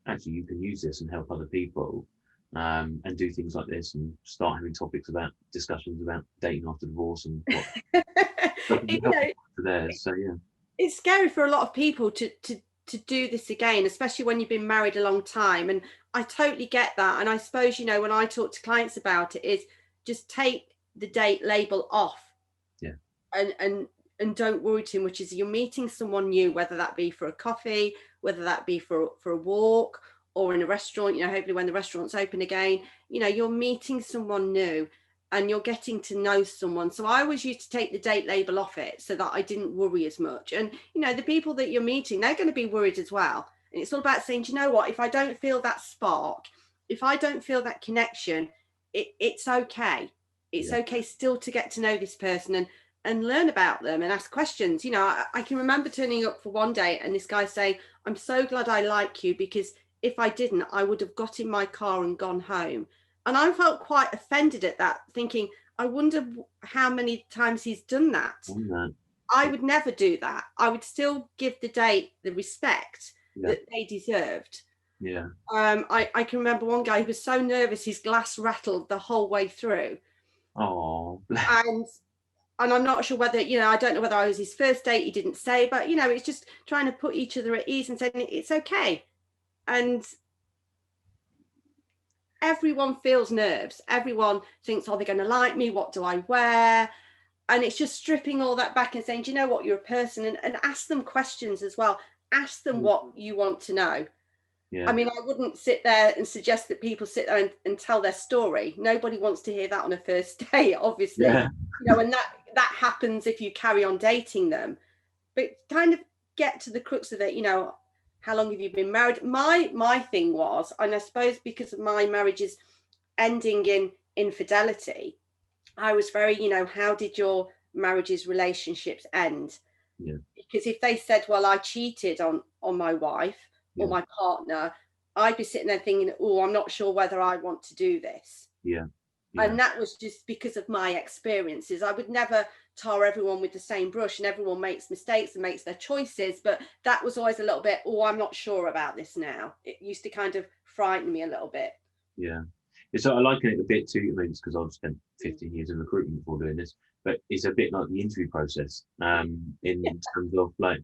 actually, you can use this and help other people, and do things like this, and start having discussions about dating after divorce and what for theirs. So yeah, it's scary for a lot of people to do this again, especially when you've been married a long time. And I totally get that. And I suppose, when I talk to clients about it, is just take the date label off. Yeah. And don't worry too much. As you're meeting someone new, whether that be for a coffee, whether that be for a walk, or in a restaurant, hopefully when the restaurant's open again, you're meeting someone new and you're getting to know someone. So I always used to take the date label off it so that I didn't worry as much. And, the people that you're meeting, they're going to be worried as well. And it's all about saying, do you know what, if I don't feel that spark, if I don't feel that connection, it's okay. It's okay still to get to know this person and learn about them and ask questions. I can remember turning up for one day and this guy saying, I'm so glad I like you, because if I didn't, I would have got in my car and gone home. And I felt quite offended at that, thinking, I wonder how many times he's done that. I would never do that. I would still give the date the respect that they deserved. Yeah. I can remember one guy who was so nervous, his glass rattled the whole way through. Oh. And I'm not sure whether, I don't know whether I was his first date, he didn't say, but, it's just trying to put each other at ease and saying it's okay. And everyone feels nerves. Everyone thinks, are they going to like me? What do I wear? And it's just stripping all that back and saying, do you know what, you're a person, and ask them questions as well. Ask them what you want to know. Yeah. I mean, I wouldn't sit there and suggest that people sit there and tell their story. Nobody wants to hear that on a first date, obviously. Yeah. And that happens if you carry on dating them. But kind of get to the crux of it, how long have you been married? My thing was, and I suppose because of my marriage's ending in infidelity, I was very, how did your marriage's relationships end? Yeah. Because if they said, well, I cheated on my wife or my partner, I'd be sitting there thinking, oh, I'm not sure whether I want to do this. Yeah. And that was just because of my experiences. I would never tar everyone with the same brush, and everyone makes mistakes and makes their choices. But that was always a little bit, oh, I'm not sure about this now. It used to kind of frighten me a little bit. Yeah. So I liken it a bit to, I mean, it's because I've spent 15 years in recruitment before doing this, but it's a bit like the interview process, in terms of like,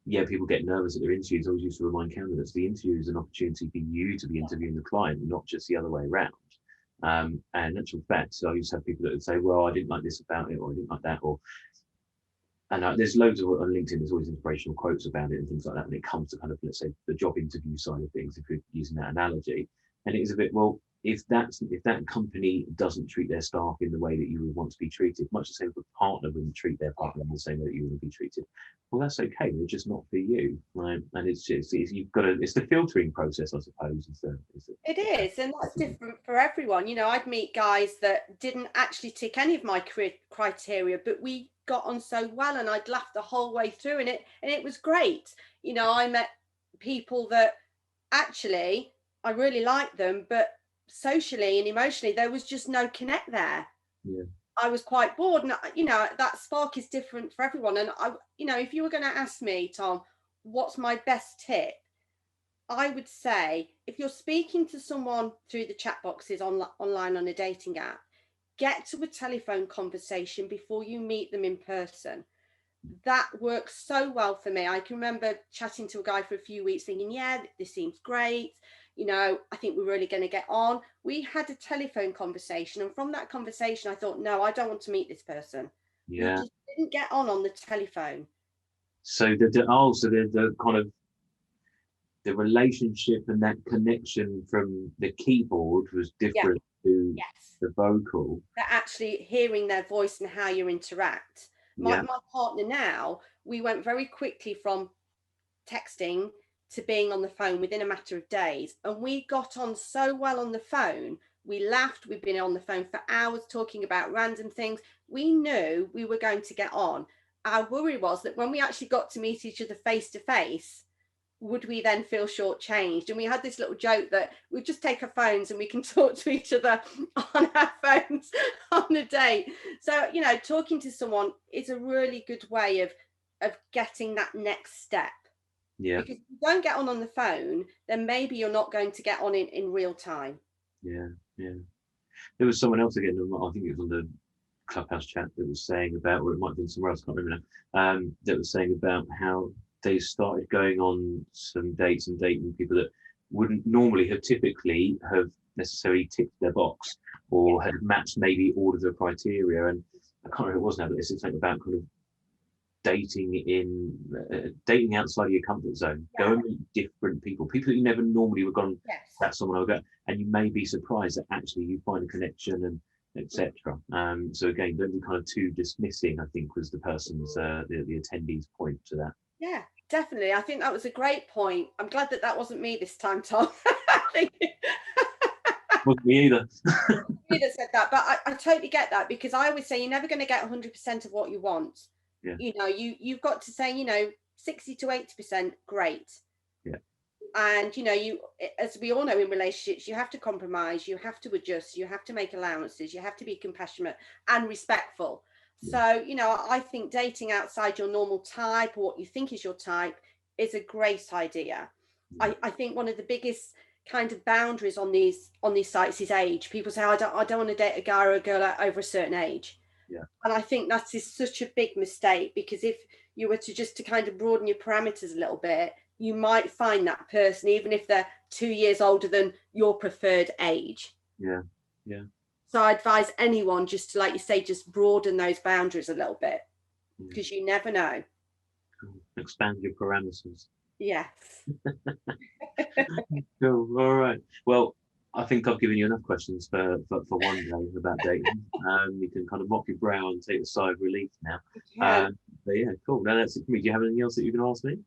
yeah, people get nervous at their interviews. I always used to remind candidates the interview is an opportunity for you to be interviewing the client, not just the other way around. And in actual fact, so I used to have people that would say, well, I didn't like this about it, or I didn't like that, or, and there's loads of, on LinkedIn, there's always inspirational quotes about it and things like that when it comes to kind of, let's say, the job interview side of things, if you're using that analogy. And it is a bit, well, if that company doesn't treat their staff in the way that you would want to be treated, much the same as a partner wouldn't treat their partner in the same way that you would be treated, well, that's okay. They're just not for you, right? And it's you've got to, it's the filtering process, I suppose. It is, and that's different for everyone. You know, I'd meet guys that didn't actually tick any of my criteria, but we got on so well, and I'd laugh the whole way through, and it was great. You know, I met people that actually I really liked them, but socially and emotionally there was just no connect there. Yeah. I was quite bored, and you know, that spark is different for everyone. And I, you know, if you were going to ask me, Tom, what's my best tip, I would say if you're speaking to someone through the chat boxes online on a dating app, get to a telephone conversation before you meet them in person. That works so well for me. I can remember chatting to a guy for a few weeks thinking, yeah, this seems great. You know, I think we're really going to get on. We had a telephone conversation, and from that conversation, I thought, no, I don't want to meet this person. Yeah. We just didn't get on the telephone. So the kind of the relationship and that connection from the keyboard was different to the vocal. They're actually hearing their voice and how you interact. My partner now, we went very quickly from texting to being on the phone within a matter of days. And we got on so well on the phone. We laughed. We've been on the phone for hours talking about random things. We knew we were going to get on. Our worry was that when we actually got to meet each other face to face, would we then feel shortchanged? And we had this little joke that we just take our phones and we can talk to each other on our phones on a date. So, you know, talking to someone is a really good way of getting that next step. Yeah. Because if you don't get on the phone, then maybe you're not going to get on in real time. Yeah, yeah. There was someone else again, I think it was on the Clubhouse chat, that was saying about, or it might have been somewhere else, I can't remember now, that was saying about how they started going on some dates and dating people that wouldn't normally have typically have necessarily ticked their box or had matched maybe all of the criteria. And I can't remember who it was now, but it's something about kind of dating outside of your comfort zone. Go and meet different people that you never normally would gone. That's someone I'll go, and you may be surprised that actually you find a connection and etc. So again, don't be kind of too dismissing, I think was the person's the attendee's point to that. Yeah, definitely. I think that was a great point. I'm glad that wasn't me this time, Tom. Wasn't me either. You that said that, but I totally get that, because I always say you're never going to get 100% of what you want. Yeah. You know, you've got to say, you know, 60 to 80%, great. Yeah. And, you know, as we all know in relationships, you have to compromise, you have to adjust, you have to make allowances, you have to be compassionate and respectful. So, you know, I think dating outside your normal type, or what you think is your type, is a great idea. I think one of the biggest kind of boundaries on these sites is age. People say, I don't want to date a guy or a girl over a certain age. Yeah. And I think that is such a big mistake, because if you were to kind of broaden your parameters a little bit, you might find that person, even if they're 2 years older than your preferred age. Yeah. Yeah. So I advise anyone just to, like you say, just broaden those boundaries a little bit, because you never know. Expand your parameters. Yes. Cool. All right. Well, I think I've given you enough questions for one day about dating. You can kind of mop your brow and take a sigh of relief now. But yeah, cool. Now that's it for me. Do you have anything else that you can ask me?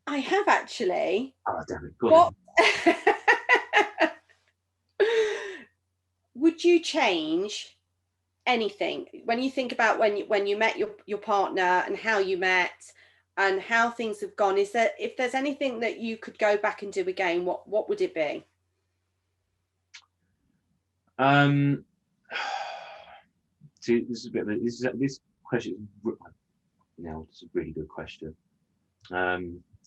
I have actually. Oh, damn it. Go on. Would you change anything when you think about when you met your partner and how you met? and how things have gone, is that if there's anything that you could go back and do again, what would it be? See, this is a bit of a, this question now. It's a really good question. I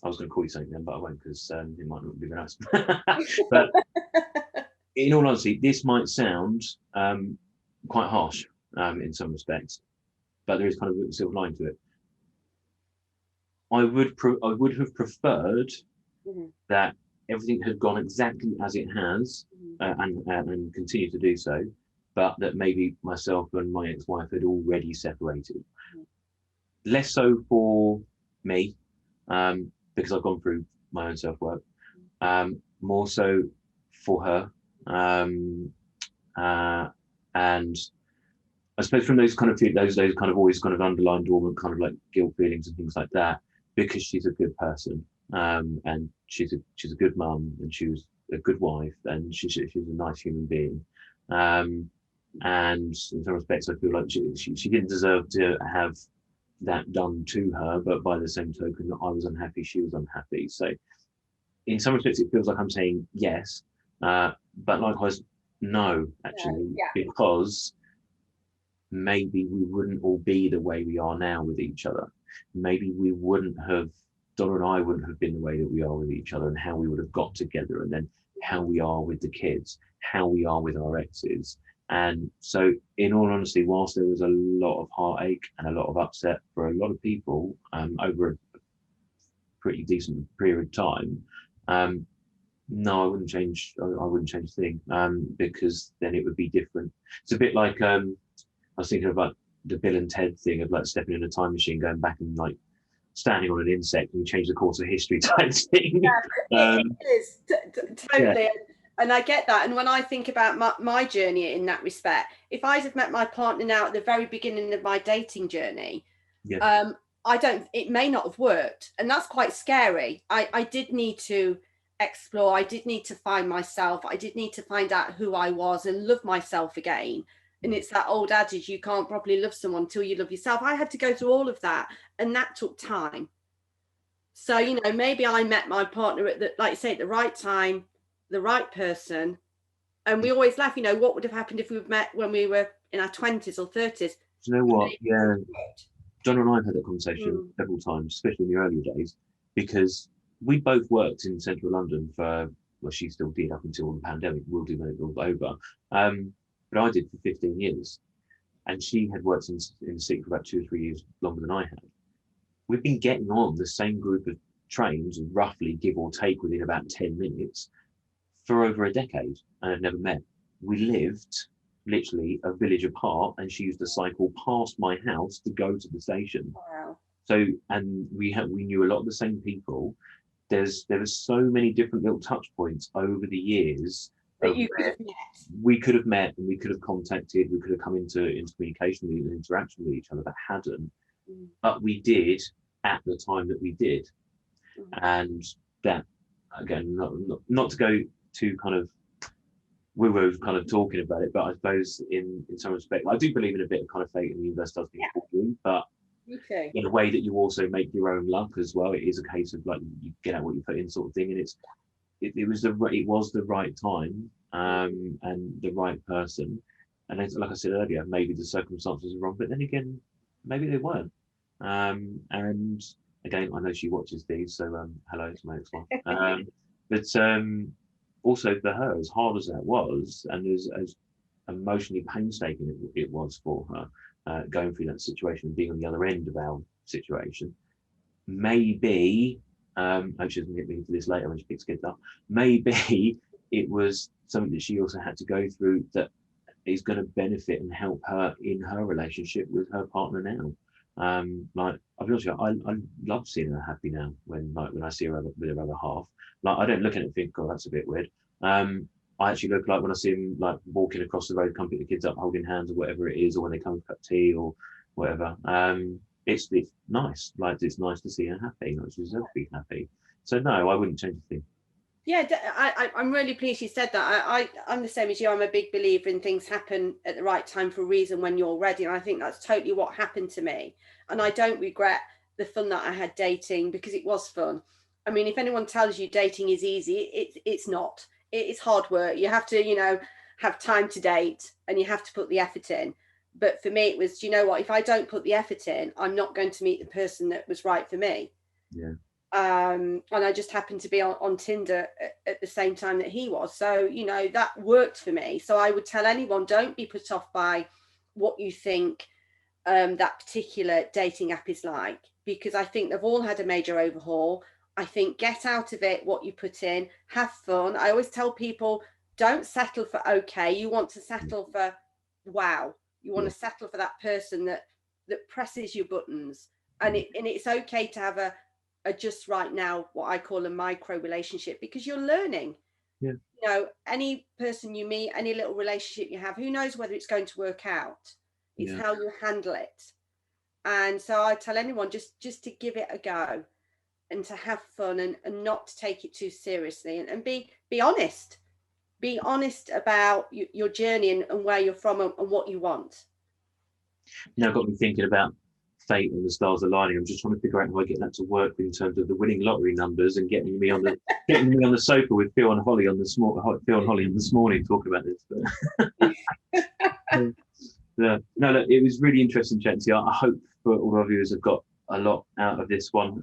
was going to call you something then, but I won't, because it might not be very nice. But in all honesty, this might sound quite harsh in some respects, but there is kind of a silver line to it. I would have preferred that everything had gone exactly as it has, and continue to do so, but that maybe myself and my ex-wife had already separated. Less so for me, because I've gone through my own self-work, more so for her. And I suppose from those kind of those kind of always kind of underlying dormant kind of like guilt feelings and things like that, because she's a good person, and she's a good mum, and she was a good wife, and she's a nice human being, and in some respects I feel like she didn't deserve to have that done to her, but by the same token, I was unhappy, she was unhappy. So in some respects it feels like I'm saying yes, but likewise no, actually, because maybe we wouldn't all be the way we are now with each other. Maybe we wouldn't have, Donna and I wouldn't have been the way that we are with each other, and how we would have got together, and then how we are with the kids, how we are with our exes. And so in all honesty, whilst there was a lot of heartache and a lot of upset for a lot of people over a pretty decent period of time, no, I wouldn't change a thing, because then it would be different. It's a bit like I was thinking about the Bill and Ted thing of like stepping in a time machine, going back and like standing on an insect and change the course of history type thing. It is totally. Yeah. And I get that. And when I think about my journey in that respect, if I'd have met my partner now at the very beginning of my dating journey, it may not have worked. And that's quite scary. I did need to explore. I did need to find myself. I did need to find out who I was and love myself again. And it's that old adage, you can't properly love someone until you love yourself. I had to go through all of that, and that took time. So, you know, maybe I met my partner at the, like you say, at the right time, the right person. And we always laugh, you know, what would have happened if we met when we were in our 20s or 30s? Do you know what? Yeah. John and I have had that conversation several times, especially in the early days, because we both worked in central London for, well, she still did up until the pandemic. We'll do when it's all over. But I did for 15 years. And she had worked in the city for about 2 or 3 years longer than I had. We've been getting on the same group of trains, roughly give or take, within about 10 minutes for over a decade, and had never met. We lived literally a village apart, and she used to cycle past my house to go to the station. Wow. So, and we knew a lot of the same people. There were so many different little touch points over the years that you could have met. We could have met, and we could have contacted, we could have come into communication and interaction with each other, but hadn't. But we did at the time that we did. And that, again, not to go to kind of, we were kind of talking about it, but I suppose in some respect, I do believe in a bit of kind of fate, and the universe does things for you, but in a way that you also make your own luck as well. It is a case of like, you get out what you put in, sort of thing. And it was the right time, and the right person. And like I said earlier, maybe the circumstances are wrong, but then again, maybe they weren't. And again, I know she watches these, so hello to my ex-wife. But also for her, as hard as that was, and as emotionally painstaking it was for her, going through that situation, being on the other end of our situation, maybe, I hope she doesn't get me into this later when she picks kids up, maybe it was something that she also had to go through that is going to benefit and help her in her relationship with her partner now. Like, I'll be honest with you, I love seeing her happy now when I see her with her other half. Like, I don't look at it and think, oh, that's a bit weird. I actually look like when I see him like walking across the road, come pick the kids up, holding hands or whatever it is, or when they come cup tea or whatever. It's nice. Like, it's nice to see her happy. Like, she deserves to be happy. So no, I wouldn't change a thing. Yeah, I'm really pleased you said that. I'm the same as you. I'm a big believer in things happen at the right time for a reason when you're ready. And I think that's totally what happened to me. And I don't regret the fun that I had dating, because it was fun. I mean, if anyone tells you dating is easy, it's not. It's hard work. You have to, you know, have time to date, and you have to put the effort in. But for me, it was, you know what, if I don't put the effort in, I'm not going to meet the person that was right for me. Yeah. And I just happened to be on Tinder at the same time that he was. So, you know, that worked for me. So I would tell anyone, don't be put off by what you think that particular dating app is like, because I think they've all had a major overhaul. I think get out of it what you put in, have fun. I always tell people, don't settle for okay. You want to settle for wow. You want to settle for that person that presses your buttons. And it's okay to have a just right now, what I call a micro relationship, because you're learning. Yeah. You know, any person you meet, any little relationship you have, who knows whether it's going to work out. It's how you handle it. And so I tell anyone just to give it a go, and to have fun, and not to take it too seriously, and be honest. Be honest about your journey, and where you're from, and what you want. Now got me thinking about fate and the stars aligning. I'm just trying to figure out how I get that to work in terms of the winning lottery numbers and getting me on the sofa with Phil and Holly on this morning talking about this. No, look, it was really interesting chatting to you. I hope for all our viewers have got a lot out of this one,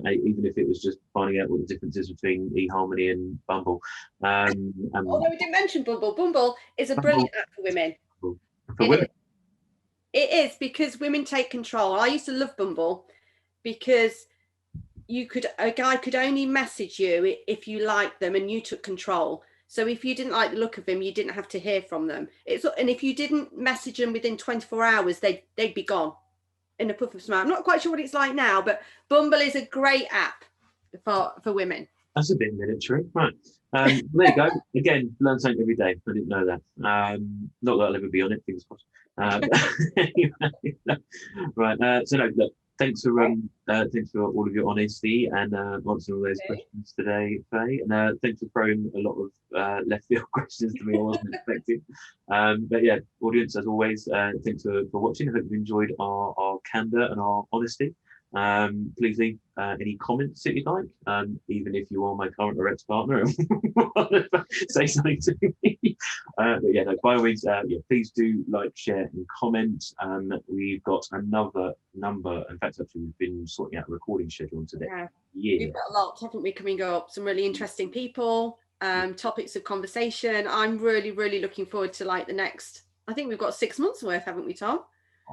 even if it was just finding out what the difference is between eHarmony and Bumble. Although we didn't mention Bumble. Bumble is a brilliant app for women. For women. It is, because women take control. I used to love Bumble because a guy could only message you if you liked them and you took control. So if you didn't like the look of him, you didn't have to hear from them. And if you didn't message them within 24 hours, they'd be gone in a puff of smoke. I'm not quite sure what it's like now, but Bumble is a great app for women. That's a bit military, right? There you go. Again, learn something every day. I didn't know that. Not that I'll ever be on it, fingers crossed. Anyway, right. So no, look, thanks for all of your honesty and answering all those questions today, Faye. And thanks for throwing a lot of left field questions to me I wasn't expecting. But yeah, audience, as always, thanks for watching. I hope you enjoyed our candour and our honesty. Please leave any comments that you'd like, even if you are my current or ex-partner and say something to me. But yeah, no, by all means, please do like, share and comment. We've got another number. In fact, actually, we've been sorting out a recording schedule today. We've got a lot, haven't we, coming up? Some really interesting people, topics of conversation. I'm really, really looking forward to the next, I think we've got 6 months worth, haven't we, Tom?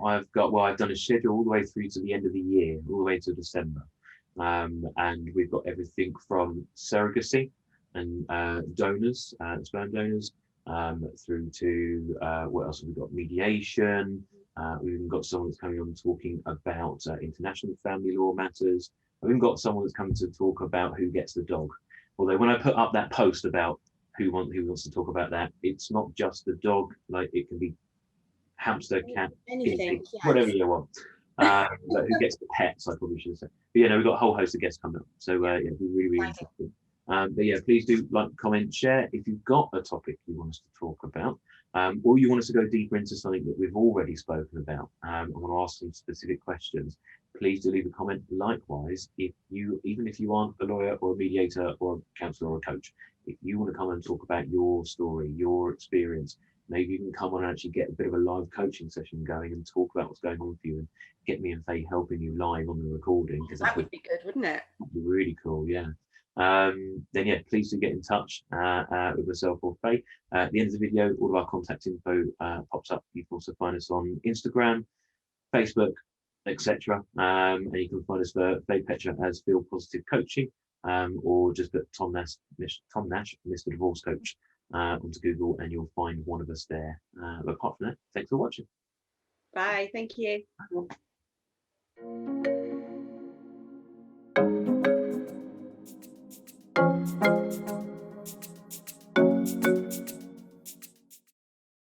I've done a schedule all the way through to the end of the year, all the way to December. And we've got everything from surrogacy and donors, sperm donors, through to what else have we got? Mediation. We've even got someone that's coming on talking about international family law matters. I've even got someone that's coming to talk about who gets the dog. Although when I put up that post about who wants to talk about that, it's not just the dog. Like, it can be hamster, cat, anything, whatever you want. But who gets the pets, I probably should say. But yeah, no, we've got a whole host of guests coming up. So yeah, we're really, really interested. But yeah, please do like, comment, share if you've got a topic you want us to talk about, or you want us to go deeper into something that we've already spoken about. I want to ask some specific questions. Please do leave a comment. Likewise, even if you aren't a lawyer or a mediator or a counsellor or a coach, if you want to come and talk about your story, your experience, maybe you can come on and actually get a bit of a live coaching session going and talk about what's going on for you, and get me and Faye helping you live on the recording. Because that would be good, wouldn't it? That'd be really cool, yeah. Then yeah, please do get in touch with myself or Faye. At the end of the video, all of our contact info pops up. You can also find us on Instagram, Facebook, etc. And you can find us for Faye Petra as Feel Positive Coaching, or just put Tom Nash, Mr. Divorce Coach, onto Google, and you'll find one of us there. But apart from that, thanks for watching. Bye. Thank you. Bye.